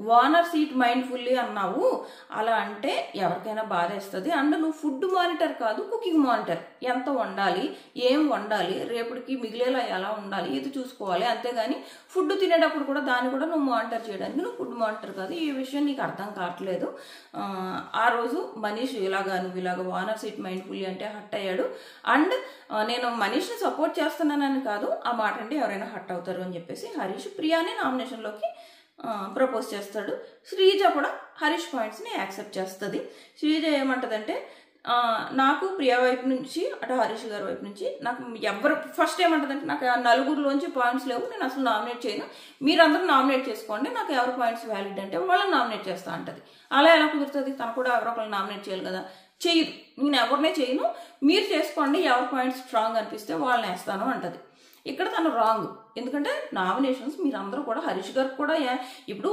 వానర్స్ ఈట్ మైండ్ఫుల్లీ అన్నావు, అలా అంటే ఎవరికైనా బాధ వేస్తుంది. అండ్ నువ్వు ఫుడ్ మానిటర్ కాదు కుకింగ్ మానిటర్, ఎంత వండాలి, ఏం వండాలి, రేపటికి మిగిలేలా ఎలా ఉండాలి ఇది చూసుకోవాలి, అంతేగాని ఫుడ్ తినేటప్పుడు కూడా దాన్ని కూడా నువ్వు మానిటర్ చేయడానికి నువ్వు ఫుడ్ మానిటర్ కాదు, ఈ విషయం నీకు అర్థం కావట్లేదు. ఆ రోజు మనీష్ నువ్వు ఇలాగ వానర్స్ ఈట్ మైండ్ఫుల్లీ అంటే హట్ అయ్యాడు. అండ్ నేను మనీష్ని సపోర్ట్ చేస్తున్నానని కాదు, ఆ మాట అంటే ఎవరైనా హట్ అవుతారు అని చెప్పేసి హరీష్ ప్రియాని నామినేషన్లోకి ప్రపోజ్ చేస్తాడు. శ్రీజ కూడా హరీష్ పాయింట్స్ని యాక్సెప్ట్ చేస్తుంది. శ్రీజ ఏమంటదంటే నాకు ప్రియా వైపు నుంచి అటు హరీష్ గారి వైపు నుంచి నాకు ఎవరు ఫస్ట్ ఏమంటదంటే నాకు ఆ నలుగురిలోంచి పాయింట్స్ లేవు, నేను అసలు నామినేట్ చేయను, మీరందరూ నామినేట్ చేసుకోండి, నాకు ఎవరి పాయింట్స్ వ్యాలిడ్ అంటే వాళ్ళని నామినేట్ చేస్తా అంటది. అలా ఎలా కుదురుతుంది, తను కూడా ఎవరో ఒకళ్ళు నామినేట్ చేయాలి కదా, చేయదు, నేను ఎవరినే చేయను, మీరు చేసుకోండి, ఎవరి పాయింట్స్ స్ట్రాంగ్ అనిపిస్తే వాళ్ళని వేస్తాను అంటది. ఇక్కడ తను రాంగ్, ఎందుకంటే నామినేషన్స్ మీరందరూ కూడా హరీష్ గారికి కూడా ఇప్పుడు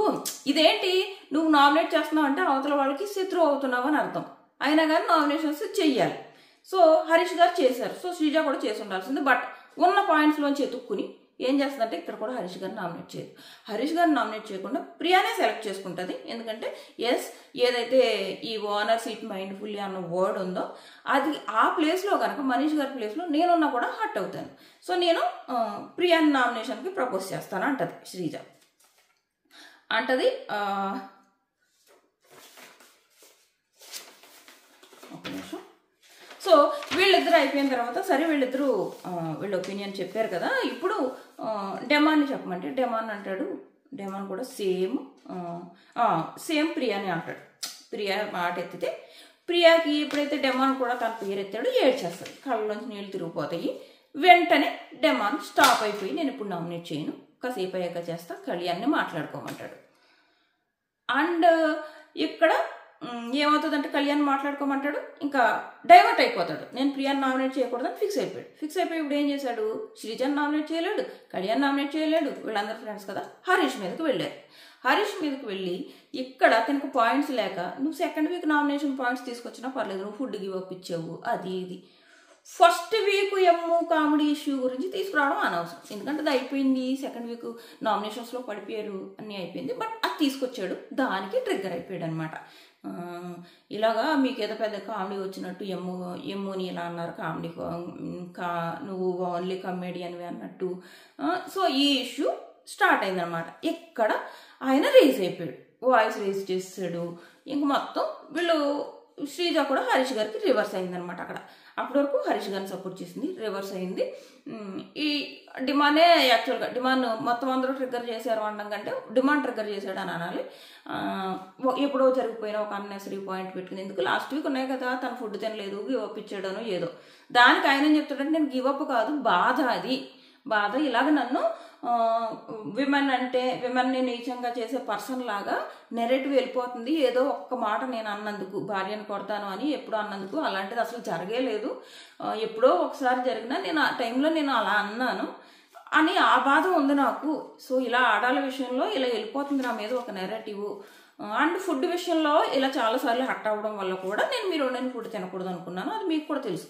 ఇదేంటి నువ్వు నామినేట్ చేస్తున్నావు అంటే అవతల వాళ్ళకి శత్రువు అవుతున్నావు అని అర్థం, అయినా కానీ నామినేషన్స్ చెయ్యాలి. సో హరీష్ గారు చేశారు. సో శ్రీజ కూడా చేసి ఉండాల్సింది. బట్ ఉన్న పాయింట్స్లోంచి ఎత్తుక్కుని ఏం చేస్తుందంటే ఇక్కడ కూడా హరీష్ గారిని నామినేట్ చేయదు. హరీష్ గారిని నామినేట్ చేయకుండా ప్రియానే సెలెక్ట్ చేసుకుంటుంది. ఎందుకంటే ఎస్, ఏదైతే ఈ ఓనర్ సీట్ మైండ్ఫుల్లీ అన్న వర్డ్ ఉందో అది ఆ ప్లేస్లో కనుక మనీష్ గారి ప్లేస్లో నేనున్నా కూడా హర్ట్ అవుతాను. సో నేను ప్రియాని నామినేషన్కి ప్రపోజ్ చేస్తాను అంటది శ్రీజ. అంటది ఒక నిమిషం. సో వీళ్ళిద్దరు అయిపోయిన తర్వాత సరే వీళ్ళిద్దరూ వీళ్ళ ఒపీనియన్ చెప్పారు కదా, ఇప్పుడు డెమాన్ని చెప్పమంటే డెమాన్ అంటాడు. డెమాన్ కూడా సేమ్ ప్రియాని అంటాడు. ప్రియా మాట ఎత్తితే ప్రియాకి ఎప్పుడైతే డెమాన్ కూడా తన పేరు ఎత్తాడో ఏడ్చేస్తాడు, కళ్ళలోంచి నీళ్ళు తిరిగిపోతాయి. వెంటనే డెమాన్ స్టాప్ అయిపోయి నేను ఇప్పుడు నామినేట్ చేయను, కాసేపు అయ్యాక చేస్తా, కళ్యాణ్ని మాట్లాడుకోమంటాడు. అండ్ ఇక్కడ ఏమవుతుందంటే కళ్యాణ్ మాట్లాడుకోమంటాడు, ఇంకా డైవర్ట్ అయిపోతాడు. నేను ప్రియాని నామినేట్ చేయకూడదని ఫిక్స్ అయిపోయి ఇప్పుడు ఏం చేశాడు, శ్రీజన్ నామినేట్ చేయలేడు, కళ్యాణ్ నామినేట్ చేయలేడు, వీళ్ళందరూ ఫ్రెండ్స్ కదా, హరీష్ మీదకి వెళ్ళారు. హరీష్ మీదకి వెళ్ళి ఇక్కడ తనకు పాయింట్స్ లేక నువ్వు సెకండ్ వీక్ నామినేషన్ పాయింట్స్ తీసుకొచ్చినా పర్లేదు, నువ్వు ఫుడ్ గివ్ అప్ ఇచ్చావు, అది ఇది first week M comedy issue గురించి తీసుకురావడం అనవసరం, ఎందుకంటే అది అయిపోయింది. సెకండ్ వీక్ నామినేషన్స్లో పడిపోయారు, అన్నీ అయిపోయింది. బట్ అది తీసుకొచ్చాడు, దానికి ట్రిగ్గర్ అయిపోయాడు అనమాట. ఇలాగా మీకు ఏదో పెద్ద కామెడీ వచ్చినట్టు ఎమ్ముని ఇలా అన్నారు, కామెడీ నువ్వు ఓన్లీ కమెడియన్వి అన్నట్టు. సో ఈ ఇష్యూ స్టార్ట్ అయిందనమాట. ఇక్కడ ఆయన రేజ్ అయిపోయాడు, వాయిస్ రేజ్ చేసాడు. ఇంక మొత్తం వీళ్ళు శ్రీజ కూడా హరీష్ గారికి రివర్స్ అయిందనమాట. అప్పటి వరకు హరీష్ గారిని సపోర్ట్ చేసింది, రివర్స్ అయింది. ఈ డిమాండే యాక్చువల్గా డిమాండ్ మొత్తం అందరూ ట్రిగ్గర్ చేశారు అనడం కంటే డిమాండ్ ట్రిగ్గర్ చేశాడు అని అనాలి. ఎప్పుడో జరిగిపోయిన ఒక అన్నెసరీ పాయింట్ పెట్టుకుంది. ఎందుకు లాస్ట్ వీక్ ఉన్నాయి కదా, తను ఫుడ్ తినలేదు, గివ్ అప్ ఇచ్చాడనో ఏదో, దానికి ఆయన ఏం చెప్తాడంటే నేను గివ్ అప్ కాదు, బాధ, అది బాధ. ఇలాగ నన్ను విమెన్ని నీచంగా చేసే పర్సన్ లాగా నెరేటివ్ వెళ్ళిపోతుంది. ఏదో ఒక్క మాట నేను అన్నందుకు, భార్యను కొడతాను అని ఎప్పుడో అన్నందుకు, అలాంటిది అసలు జరగలేదు, ఎప్పుడో ఒకసారి జరిగినా నేను ఆ టైంలో నేను అలా అన్నాను అని ఆ బాధ ఉంది నాకు. సో ఇలా ఆడాల విషయంలో ఇలా వెళ్ళిపోతుంది నా మీద ఒక నెరేటివ్. అండ్ ఫుడ్ విషయంలో ఇలా చాలాసార్లు హట్ అవ్వడం వల్ల కూడా నేను మీరు వండిన ఫుడ్ తినకూడదు అనుకున్నాను, అది మీకు కూడా తెలుసు.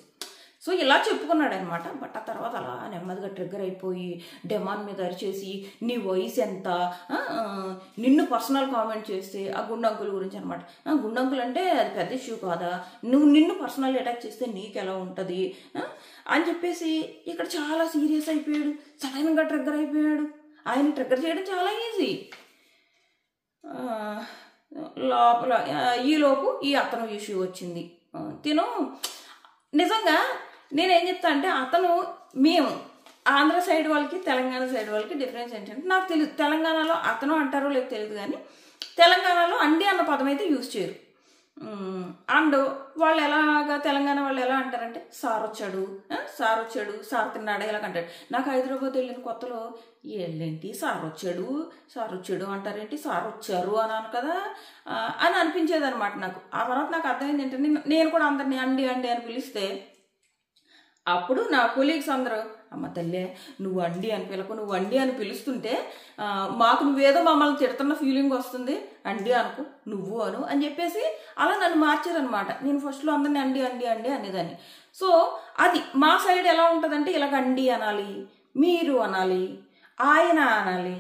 సో ఇలా చెప్పుకున్నాడు అనమాట. బట్ ఆ తర్వాత అలా నెమ్మదిగా ట్రిగ్గర్ అయిపోయి డెమాన్ మీద అరిచేసి నీ వయసు ఎంత, నిన్ను పర్సనల్ కామెంట్ చేస్తే ఆ గుండంకుల గురించి అనమాట. గుండంకులు అంటే అది పెద్ద ఇష్యూ కాదా, నిన్ను పర్సనల్ అటాక్ చేస్తే నీకు ఎలా ఉంటుంది అని చెప్పేసి ఇక్కడ చాలా సీరియస్ అయిపోయాడు, సడన్గా ట్రిగ్గర్ అయిపోయాడు. ఆయన ట్రిగ్గర్ చేయడం చాలా ఈజీ. లోపల ఈలోపు ఈ అతను ఇష్యూ వచ్చింది. తిను నిజంగా నేనేం చెప్తా అంటే మేము ఆంధ్ర సైడ్ వాళ్ళకి తెలంగాణ సైడ్ వాళ్ళకి డిఫరెన్స్ ఏంటంటే నాకు తెలియదు. తెలంగాణలో అతను అంటారో లేదో తెలియదు, కానీ తెలంగాణలో అండి అన్న పదం అయితే యూజ్ చేయరు. అండ్ వాళ్ళు ఎలాగా తెలంగాణ వాళ్ళు ఎలా అంటారంటే సార్ వచ్చాడు, సార్ తిన్నాడు ఇలాగ అంటాడు. నాకు హైదరాబాద్ వెళ్ళిన కొత్తలో ఏంటి సార్ వచ్చాడు అంటారేంటి, సార్ వచ్చారు అన్నాను కదా అని అనిపించేది అనమాట నాకు. ఆ తర్వాత నాకు అర్థమైంది ఏంటంటే నేను కూడా అందరినీ అండి అని పిలిస్తే అప్పుడు నా కొలీగ్స్ అందరూ అమ్మ తల్లే నువ్వు అండి అని పిలకు, నువ్వు అండి అని పిలుస్తుంటే మాకు నువ్వేదో మమ్మల్ని తిడుతున్న ఫీలింగ్ వస్తుంది, అండి అనుకో నువ్వు అని చెప్పేసి అలా నన్ను మార్చారనమాట. నేను ఫస్ట్లో అందరినీ అండి అనేదాన్ని. సో అది మా సైడ్ ఎలా ఉంటుందంటే ఇలాగ అండి అనాలి, మీరు అనాలి, ఆయన అనాలి,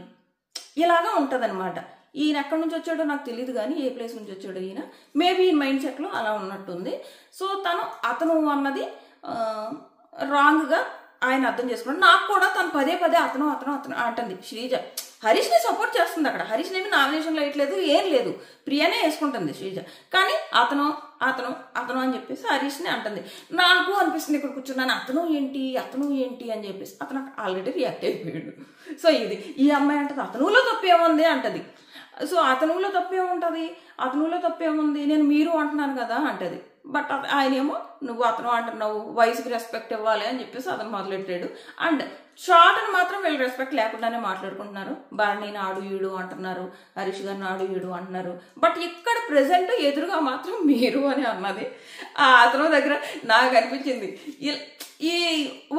ఇలాగా ఉంటుంది అనమాట. ఈయన ఎక్కడి నుంచి వచ్చాడో నాకు తెలియదు, కానీ ఏ ప్లేస్ నుంచి వచ్చాడో ఈయన మేబీ ఈ మైండ్ సెట్లో అలా ఉన్నట్టుంది. సో అతను అన్నది రాంగ్గా ఆయన అర్థం చేసుకున్నాడు. నాకు కూడా తను పదే అతను అంటుంది. శ్రీజ హరీష్ని సపోర్ట్ చేస్తుంది, అక్కడ హరీష్ని ఏమి నామినేషన్లో వేయట్లేదు, ఏం లేదు, ప్రియానే వేసుకుంటుంది శ్రీజ. కానీ అతను అని చెప్పేసి హరీష్ని అంటుంది. నాకు అనిపిస్తుంది ఇక్కడ కూర్చున్నాను అతను ఏంటి అని చెప్పేసి అతను ఆల్రెడీ రియాక్ట్ అయిపోయాడు. సో ఈ అమ్మాయి అంటది అతనులో తప్పేముంది అంటది. సో అతనులో తప్పేముంది, నేను మీరు అంటున్నాను కదా అంటది. బట్ ఆయన ఏమో నువ్వు అతను అంటున్నావు, వయసుకి రెస్పెక్ట్ ఇవ్వాలి అని చెప్పేసి అతను మొదలెట్టాడు. అండ్ షార్ట్ని మాత్రం వీళ్ళు రెస్పెక్ట్ లేకుండానే మాట్లాడుకుంటున్నారు. భరణిని ఆడు ఈడు అంటున్నారు, హరీష్ గారిని ఆడు ఈడు అంటున్నారు. బట్ ఇక్కడ ప్రెసెంట్ ఎదురుగా మాత్రం మీరు అని అన్నది ఆ అతను దగ్గర నాకు అనిపించింది. ఈ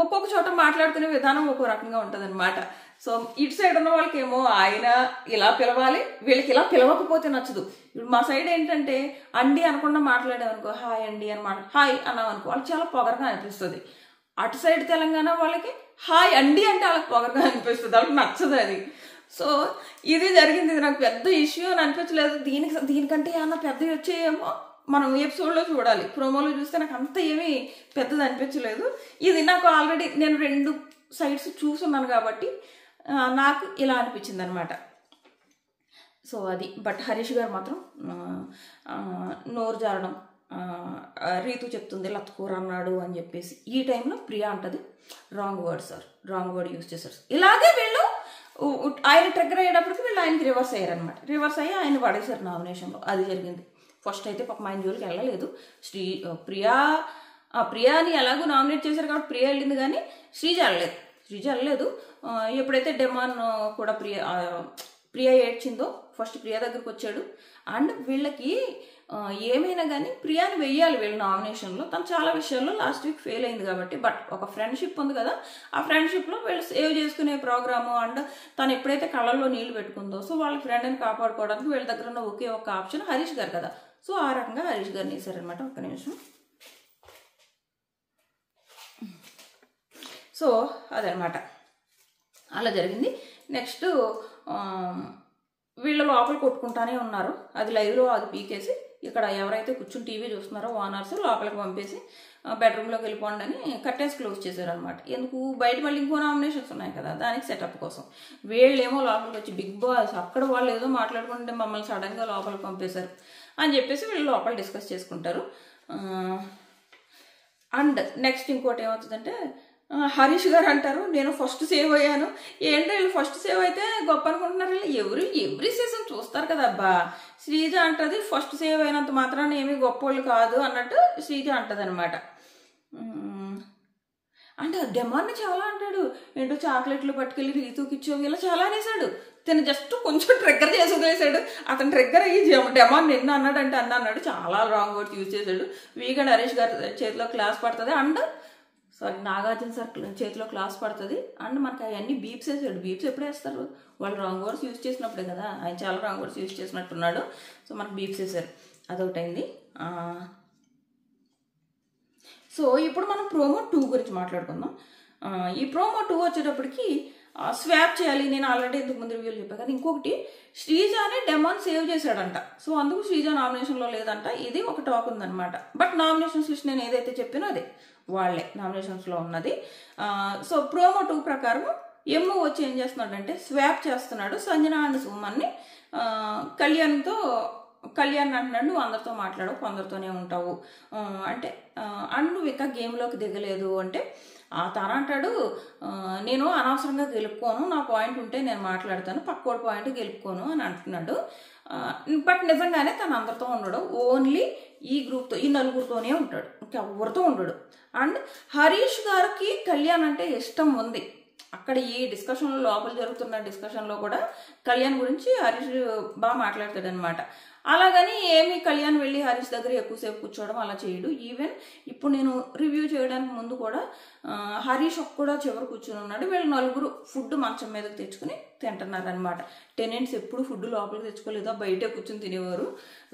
ఒక్కొక్క చోట మాట్లాడుకునే విధానం ఒక్కో రకంగా ఉంటుంది అనమాట. సో ఇటు సైడ్ ఉన్న వాళ్ళకేమో ఆయన ఇలా పిలవాలి, వీళ్ళకి ఇలా పిలవకపోతే నచ్చదు. ఇప్పుడు మా సైడ్ ఏంటంటే అండి అనకుండా మాట్లాడామనుకో, హాయ్ అండి అని హాయ్ అన్నాం అనుకో వాళ్ళకి చాలా పొగరగా అనిపిస్తుంది. అటు సైడ్ తెలంగాణ వాళ్ళకి హాయ్ అండి అంటే వాళ్ళకి పొగరగా అనిపిస్తుంది, వాళ్ళకి నచ్చదు అది. సో ఇది జరిగింది. ఇది నాకు పెద్ద ఇష్యూ అని అనిపించలేదు. దీనికంటే ఏమన్నా పెద్దవి వచ్చాయేమో మనం ఎపిసోడ్లో చూడాలి. ప్రోమోలో చూస్తే నాకు అంత ఏమీ పెద్దది అనిపించలేదు. ఇది నాకు ఆల్రెడీ నేను 2 సైడ్స్ చూసున్నాను కాబట్టి నాకు ఇలా అనిపించింది అనమాట. సో అది. బట్ హరీష్ గారు మాత్రం నోరు జారడం, రీతు చెప్తుంది లత్కూర అన్నాడు అని చెప్పేసి. ఈ టైంలో ప్రియా అంటది wrong word sir, wrong word use చేశారు. ఇలాగే వీళ్ళు ఆయన ట్రిగ్గర్ అయ్యేటప్పటికి వీళ్ళు ఆయనకి రివర్స్ అయ్యారనమాట. రివర్స్ అయ్యి ఆయన పడేశారు నామినేషన్లో. అది జరిగింది. ఫస్ట్ అయితే పాపం ఆయన జోలికి వెళ్ళలేదు. ప్రియాని ఎలాగో నామినేట్ చేశారు కాబట్టి ప్రియా వెళ్ళింది, కానీ శ్రీజ వెళ్ళలేదు. ఎప్పుడైతే డెమాన్ కూడా ప్రియా ఏడ్చిందో ఫస్ట్ ప్రియా దగ్గరకు వచ్చాడు. అండ్ వీళ్ళకి ఏమైనా కానీ ప్రియాని వెయ్యాలి వీళ్ళ నామినేషన్లో. తను చాలా విషయాల్లో లాస్ట్ వీక్ ఫెయిల్ అయింది కాబట్టి. బట్ ఒక ఫ్రెండ్షిప్ ఉంది కదా, ఆ ఫ్రెండ్షిప్లో వీళ్ళు సేవ్ చేసుకునే ప్రోగ్రాము. అండ్ తను ఎప్పుడైతే కళ్ళల్లో నీళ్లు పెట్టుకుందో, సో వాళ్ళ ఫ్రెండ్ని కాపాడుకోవడానికి వీళ్ళ దగ్గర ఉన్న ఒకే ఒక ఆప్షన్ హరీష్ గారు కదా. సో ఆ రకంగా హరీష్ గారిని వేశారనమాట. ఒక్క నిమిషం. సో అదనమాట, అలా జరిగింది. నెక్స్ట్ వీళ్ళు లోపల కొట్టుకుంటానే ఉన్నారు. అది లైవ్లో అది పీకేసి ఇక్కడ ఎవరైతే కూర్చుని టీవీ చూస్తున్నారో ఓనర్స్ లోపలికి పంపేసి బెడ్రూమ్లోకి వెళ్ళిపోండి అని కర్టెన్స్ క్లోజ్ చేశారనమాట. ఎందుకు, బయట మళ్ళీ ఇంకో నామినేషన్స్ ఉన్నాయి కదా, దానికి సెటప్ కోసం. వీళ్ళేమో లోపలికి వచ్చి బిగ్ బాస్ అక్కడ వాళ్ళు ఏదో మాట్లాడుకుంటే మమ్మల్ని సడన్గా లోపలికి పంపేశారు అని చెప్పేసి వీళ్ళు లోపల డిస్కస్ చేసుకుంటారు. అండ్ నెక్స్ట్ ఇంకోటి ఏమవుతుందంటే హరీష్ గారు అంటారు నేను ఫస్ట్ సేవ్ అయ్యాను. ఏంటో వీళ్ళు ఫస్ట్ సేవ్ అయితే గొప్ప అనుకుంటున్నారు. వీళ్ళు ఎవ్రీ సీజన్ చూస్తారు కదా. అబ్బా శ్రీజ అంటది ఫస్ట్ సేవ్ అయినంత మాత్రాన ఏమీ గొప్పోళ్ళు కాదు అన్నట్టు శ్రీజ అంటది అనమాట. అంటే డెమాన్ని చాలా అంటాడు. ఏంటో చాక్లెట్లు పట్టుకెళ్ళి రీతూకి ఇచ్చావు ఇలా చాలా అనేసాడు. తను జస్ట్ కొంచెం ట్రిగ్గర్ చేసి వదిలేసాడు. అతను ట్రిగ్గర్ అయ్యి డెమాన్ నిన్న అన్నాడంటే అన్నాడు. చాలా రాంగ్ వర్డ్స్ యూజ్ చేశాడు. వీకెండ్ హరీష్ గారి చేతిలో క్లాస్ పడుతుంది. అండ్ సారీ నాగార్జున సార్ చేతిలో క్లాస్ పడుతుంది. అండ్ మనకి అవన్నీ బీప్స్ వేసాడు. బీప్స్ ఎప్పుడు వేస్తారు, వాళ్ళు రాంగ్ వర్డ్స్ యూజ్ చేసినప్పుడే కదా. ఆయన చాలా రాంగ్ వర్డ్స్ యూజ్ చేసినట్టున్నాడు. సో మనకు బీప్స్ వేసారు. అదొకటైంది. సో ఇప్పుడు మనం ప్రోమో 2 గురించి మాట్లాడుకుందాం. ఈ ప్రోమో 2 వచ్చేటప్పటికి స్వాప్ చేయాలి. నేను ఆల్రెడీ ఇంతకు ముందు రివ్యూలు చెప్పాను కదా. ఇంకొకటి శ్రీజాని డెమాన్ సేవ్ చేశాడంట. సో అందుకు శ్రీజ నామినేషన్లో లేదంట. ఇది ఒక టాక్ ఉందనమాట. బట్ నామినేషన్స్ లిస్ట్ నేను ఏదైతే చెప్పానో అదే వాళ్ళే నామినేషన్స్లో ఉన్నది. సో ప్రోమో 2 ప్రకారం ఎమ్ము వచ్చి ఏం చేస్తున్నాడంటే స్వాప్ చేస్తున్నాడు సంజన అండ్ సుమన్ని. కళ్యాణ్ అంటున్నాడు నువ్వు అందరితో మాట్లాడవు, కొందరితోనే ఉంటావు అంటే, అండ్ నువ్వు ఇంకా గేమ్లోకి దిగలేదు అంటే తను అంటాడు నేను అనవసరంగా గెలుపుకోను, నా పాయింట్ ఉంటే నేను మాట్లాడతాను, పక్కోడి పాయింట్ గెలుపుకోను అని అంటున్నాడు. బట్ నిజంగానే తను అందరితో ఉండడు. ఓన్లీ ఈ గ్రూప్తో, ఈ నలుగురితోనే ఉంటాడు, ఇంకెవరితో ఉండడు. అండ్ హరీష్ గారికి కళ్యాణ్ అంటే ఇష్టం ఉంది. అక్కడ ఈ డిస్కషన్లో లోపల జరుగుతున్న డిస్కషన్లో కూడా కళ్యాణ్ గురించి హరీష్ బాగా మాట్లాడతాడు అనమాట. అలాగని ఏమి కళ్యాణ్ వెళ్ళి హరీష్ దగ్గర ఎక్కువసేపు కూర్చోవడం అలా చేయడు. ఈవెన్ ఇప్పుడు నేను రివ్యూ చేయడానికి ముందు కూడా హరీష్ కూడా చివరి కూర్చొని ఉన్నాడు. వీళ్ళు నలుగురు ఫుడ్ మంచం మీదకి తెచ్చుకుని తింటున్నారు అనమాట. టెనెంట్స్ ఎప్పుడు ఫుడ్ లోపలికి తెచ్చుకోలేదో, బయటే కూర్చొని తినేవారు.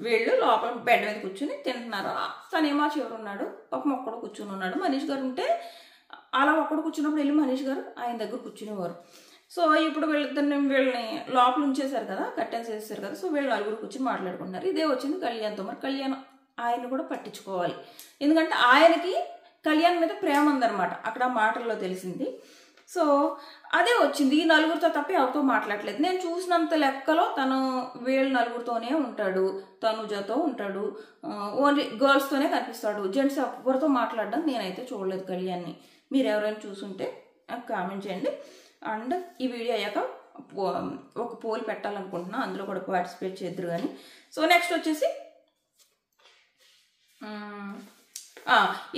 వీళ్ళు లోపల బెడ్ మీద కూర్చొని తింటున్నారు. తనేమో చివరి ఉన్నాడు, పాపం ఒక్కడు కూర్చొని ఉన్నాడు. మనీష్ గారు ఉంటే అలా ఒక్కడు కూర్చున్నప్పుడు వెళ్ళి మనీష్ గారు ఆయన దగ్గర కూర్చునేవారు. సో ఇప్పుడు వీళ్ళని లోపల ఉంచేశారు కదా, కర్టెన్స్ వేసేసారు కదా. సో వీళ్ళు నలుగురు కూర్చొని మాట్లాడుకుంటున్నారు. ఇదే వచ్చింది కళ్యాణ్తో. మరి కళ్యాణ్ ఆయన కూడా పట్టించుకోవాలి, ఎందుకంటే ఆయనకి కళ్యాణ్ మీద ప్రేమ ఉందన్నమాట అక్కడ మాటల్లో తెలిసింది. సో అదే వచ్చింది. ఈ నలుగురితో తప్ప ఎవరితో మాట్లాడలేదు. నేను చూసినంత లెక్కలో తను వీళ్ళ నలుగురితోనే ఉంటాడు, తనుజతో ఉంటాడు, ఓన్లీ గర్ల్స్తోనే కనిపిస్తాడు. జెంట్స్ ఎవరితో మాట్లాడడం నేనైతే చూడలేదు కళ్యాణ్ని. మీరు ఎవరైనా చూసుంటే కామెంట్ చేయండి. అండ్ ఈ వీడియో అయ్యాక ఒక పోల్ పెట్టాలనుకుంటున్నా, అందులో కూడా పార్టిసిపేట్ చేద్దరు కానీ. సో నెక్స్ట్ వచ్చేసి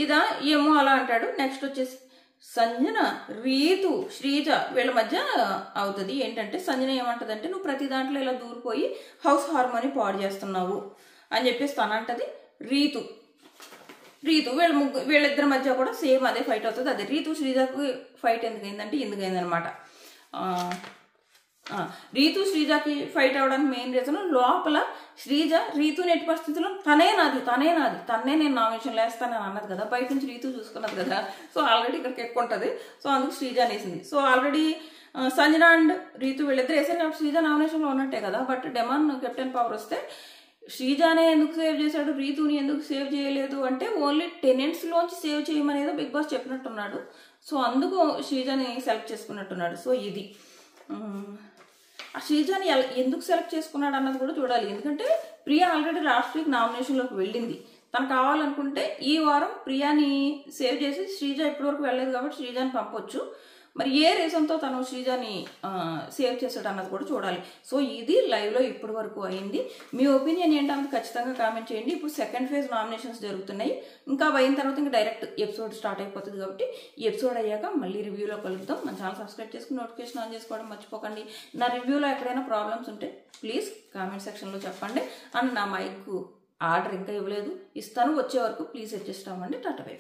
ఇదా ఏమో అలా అంటాడు. నెక్స్ట్ వచ్చేసి సంజన, రీతు, శ్రీజ వీళ్ళ మధ్య అవుతుంది. ఏంటంటే సంజన ఏమంటదంటే నువ్వు ప్రతి దాంట్లో ఇలా దూరిపోయి హౌస్ హార్మోని పాడు చేస్తున్నావు అని చెప్పేసి తనంటది. రీతు వీళ్ళిద్దరి మధ్య కూడా సేమ్ అదే ఫైట్ అవుతుంది. అదే రీతు శ్రీజకు ఫైట్ ఎందుకైందంటే ఎందుకైందనమాట. రీతు శ్రీజకి ఫైట్ అవ్వడానికి మెయిన్ రీజన్ లోపల శ్రీజ రీతుని ఎట్టి పరిస్థితుల్లో తనే తన్నే నేను నామినేషన్ వేస్తానని అన్నది కదా, బయట నుంచి రీతు చూసుకున్నది కదా. సో ఆల్రెడీ ఇక్కడికి ఎక్కువ ఉంటుంది. సో అందుకు శ్రీజ అనేసింది. So already Sanjana and Ritu వీళ్ళిద్దరు వేసారు కాబట్టి శ్రీజ నామినేషన్లో ఉన్నట్టే కదా. బట్ డెమాన్ కెప్టెన్ పవర్ వస్తే శ్రీజానే ఎందుకు సేవ్ చేశాడు, రీతుని ఎందుకు సేవ్ చేయలేదు అంటే ఓన్లీ టెనెంట్స్లోంచి సేవ్ చేయమనేదో బిగ్ బాస్ చెప్పినట్టున్నాడు. సో అందుకు శ్రీజాని సెలెక్ట్ చేసుకున్నట్టున్నాడు. సో ఇది ఆ శ్రీజాని ఎందుకు సెలెక్ట్ చేసుకున్నాడు అన్నది కూడా చూడాలి. ఎందుకంటే ప్రియా ఆల్రెడీ లాస్ట్ వీక్ నామినేషన్లోకి వెళ్ళింది. తను కావాలనుకుంటే ఈ వారం ప్రియాని సేవ్ చేసి శ్రీజ ఇప్పటివరకు వెళ్ళలేదు కాబట్టి శ్రీజాని పంపొచ్చు. మరి ఏ రీజన్తో తను శ్రీజాని సేవ్ చేశాడు అన్నది కూడా చూడాలి. సో ఇది లైవ్లో ఇప్పటి వరకు అయింది. మీ ఒపీనియన్ ఏంటన్నది ఖచ్చితంగా కామెంట్ చేయండి. ఇప్పుడు సెకండ్ ఫేజ్ నామినేషన్స్ జరుగుతున్నాయి. ఇంకా అయిన తర్వాత ఇంకా డైరెక్ట్ ఎపిసోడ్ స్టార్ట్ అయిపోతుంది కాబట్టి ఈ ఎపిసోడ్ అయ్యాక మళ్ళీ రివ్యూలో కలుద్దాం. మన ఛానల్ సబ్స్క్రైబ్ చేసుకుని నోటిఫికేషన్ ఆన్ చేసుకోవడం మర్చిపోకండి. నా రివ్యూలో ఎక్కడైనా ప్రాబ్లమ్స్ ఉంటే ప్లీజ్ కామెంట్ సెక్షన్లో చెప్పండి. అండ్ నా మైక్ ఆర్డర్ ఇంకా ఇవ్వలేదు, ఇస్తాను, వచ్చే వరకు ప్లీజ్ అడ్జస్ట్ అవ్వండి. Tata bye.